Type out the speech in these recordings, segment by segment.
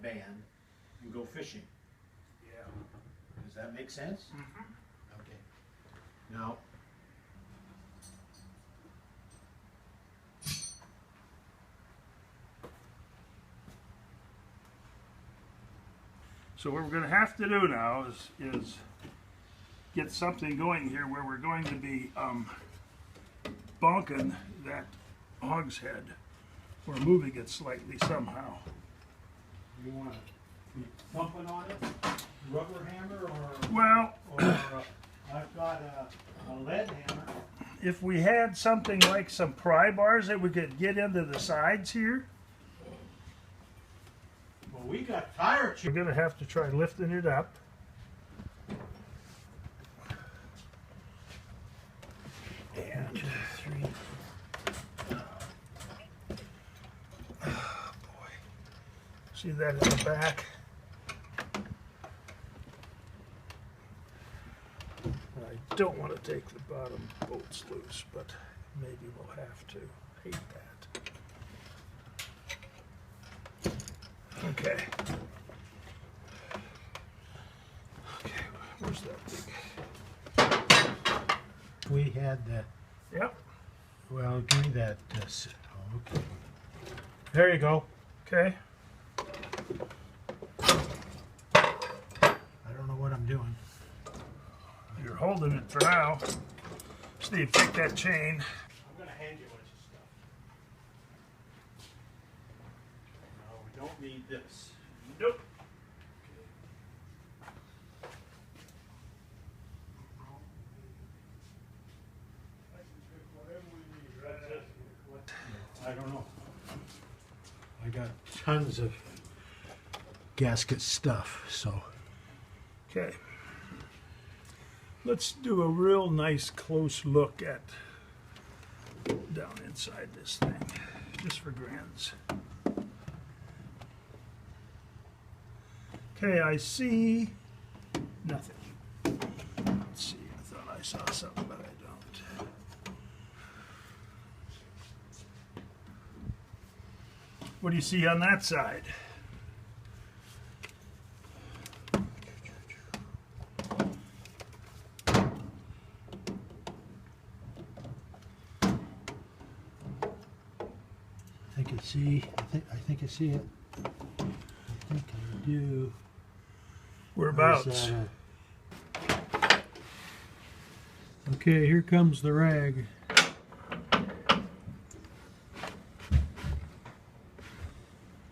band and go fishing. Yeah. Does that make sense? Mm-hmm. Okay. Now, So what we're going to have to do now is get something going here where we're going to be bonking that hogshead or moving it slightly somehow. you want to be thumping on it, rubber hammer, I've got a lead hammer. If we had something like some pry bars that we could get into the sides here, Well, we got tire we're going to have to try lifting it up. And 2, 3. Oh boy. See that in the back? I don't want to take the bottom bolts loose, but maybe we'll have to. Hate that. Okay. Okay, where's that thing? We had that. Yep. Well, give me that. Okay. There you go. Okay. I don't know what I'm doing. You're holding it for now. Steve, take that chain. I'm going to hand you a bunch of stuff. No, we don't need this. Nope. I don't know. I got tons of gasket stuff, so. Okay. Let's do a real nice close look at down inside this thing, just for grins. Okay, I see nothing. Let's see, I thought I saw something, but I don't. What do you see on that side? I think I see it. I think I do. Whereabouts? Okay, here comes the rag.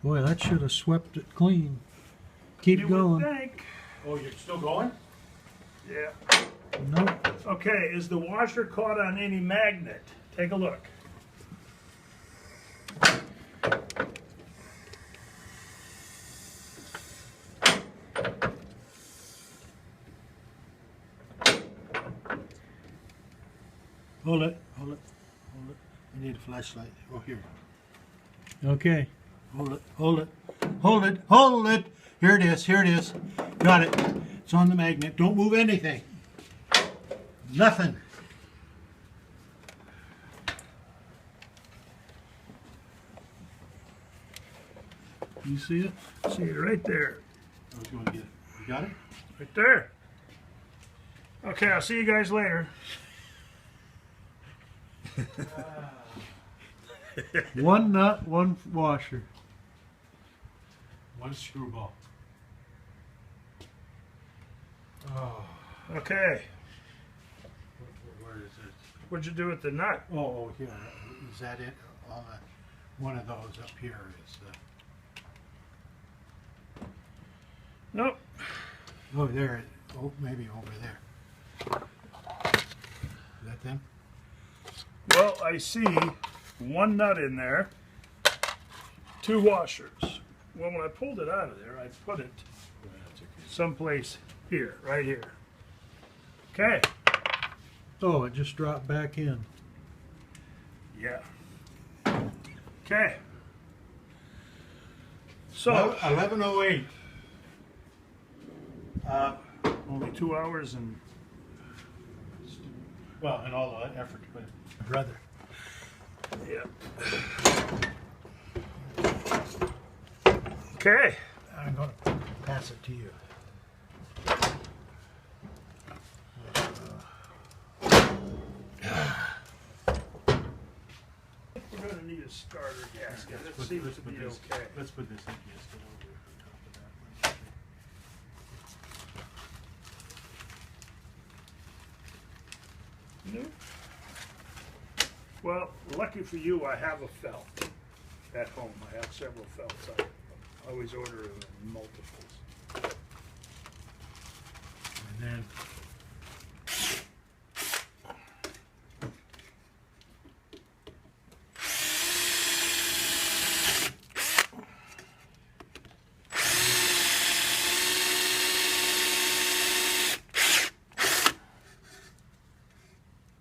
Boy, that should have swept it clean. Keep going. Think. Oh, you're still going? Yeah. Nope. Okay, is the washer caught on any magnet? Take a look. Hold it, hold it, hold it. I need a flashlight. Oh, here. Okay. Hold it, hold it, hold it, hold it. Here it is, here it is. Got it. It's on the magnet. Don't move anything. Nothing. You see it? See it right there. I was going to get it. You got it? Right there. Okay, I'll see you guys later. One nut, one washer. One screwball. Oh. Okay. Where is it? What'd you do with the nut? Oh, here. Is that it? One of those up here is the... Nope. Oh, there. Oh, maybe over there. Is that them? Well, I see one nut in there, 2 washers. Well, when I pulled it out of there, I put it someplace here, right here. Okay. Oh, it just dropped back in. Yeah. Okay. So 11:08. only 2 hours and Well, and all the effort to put it. Brother. yeah. Okay. I'm going to pass it to you. We're going to need a starter gasket. That seems to be okay. Let's put this in gasket over on top of that one. Nope. Well, lucky for you, I have a felt at home. I have several felts. I always order them in multiples. And then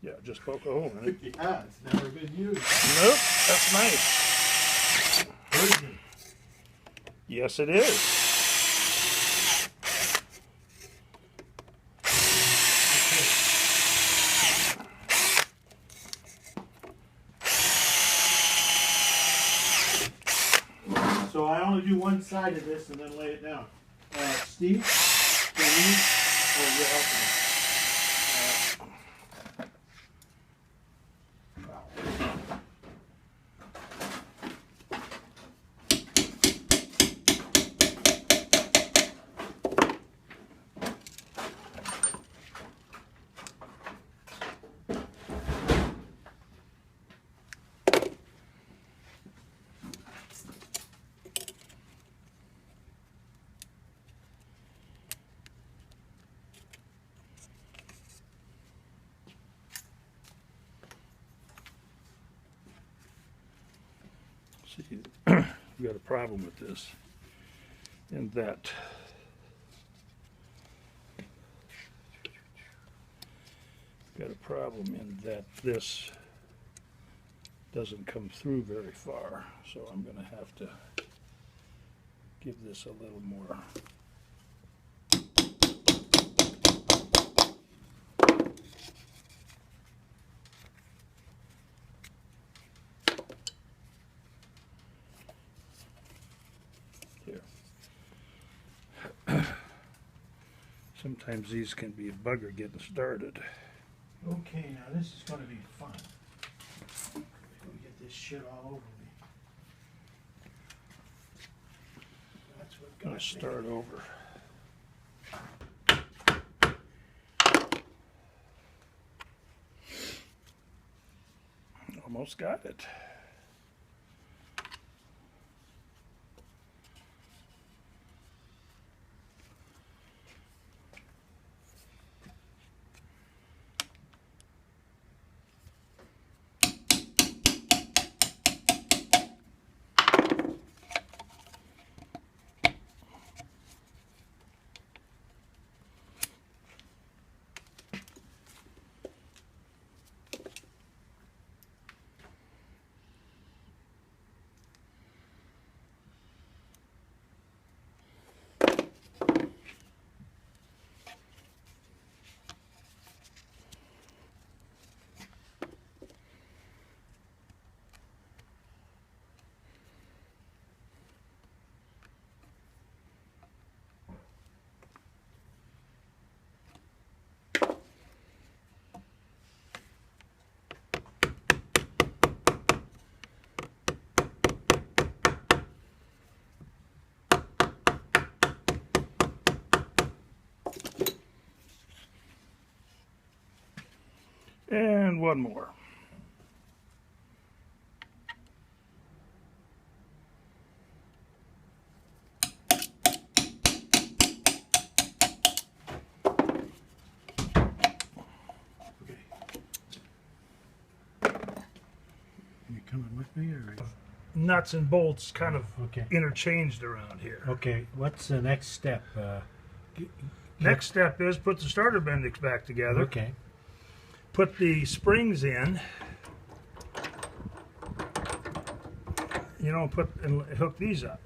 Yeah, just poke a hole in it. yeah, it's never been used. Nope, that's nice. Yes, it is. So I only do one side of this and then lay it down. Steve, can you? Oh, you're helping me. See, we got a problem with this, in that this doesn't come through very far, so I'm going to have to give this a little more. Sometimes these can be a bugger getting started. Okay, now this is going to be fun. I'm going to get this shit all over me. That's what I'm going to start over. Almost got it. And one more. You coming with me or? Nuts and bolts kind of Okay. interchanged around here. Okay, what's the next step? Next step is put the starter bendix back together. Okay. Put the springs in. You know, put and hook these up.